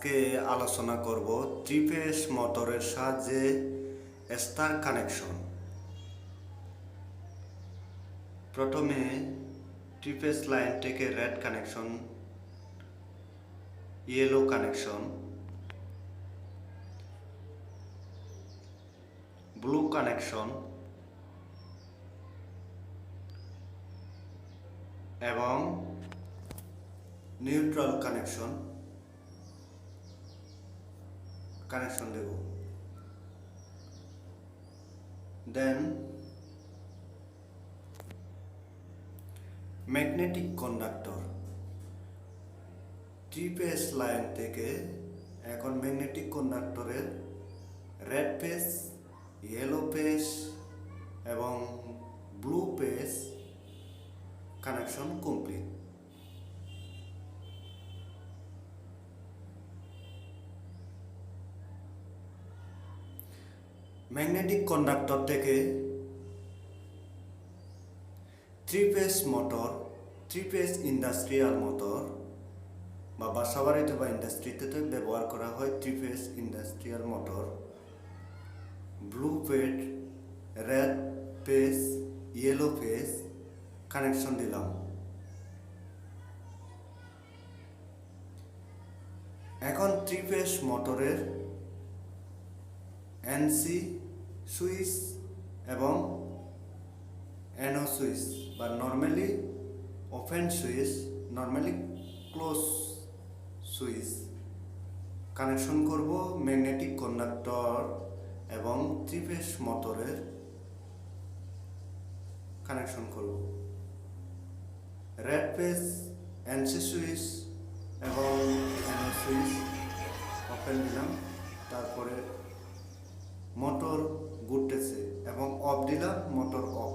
আজকে আলোচনা করব থ্রি ফেজ মোটরের সাহায্যে স্টার কানেকশন। প্রথমে থ্রি ফেজ লাইন থেকে red connection, yellow connection, blue connection এবং নিউট্রাল কানেকশন দেব। Then magnetic conductor, three phase line থেকে এখন ম্যাগনেটিক কন্ডাক্টরের রেড ফেজ, ইয়েলো ফেজ এবং blue phase connection complete. Magnetic conductor থেকে three phase motor, three phase industrial motor বা বাসাবাড়িতে বা ইন্ডাস্ট্রিতে ব্যবহার করা হয় three phase industrial motor, blue phase, red phase, yellow phase connection দিলাম। এখন থ্রি ফেজ মোটরের এনসি সুইচ এবং এনও সুইচ বা normally open switch, normally close switch connection করব ম্যাগনেটিক কন্ডাক্টর এবং থ্রি ফেজ মোটরের কানেকশন করব। রেড ফেজ এনসি সুইচ এবং এনও সুইচ ওপেন দিলাম, তারপরে মোটর ঘুরতেছে এবং অফ দিলাম, মোটর অফ।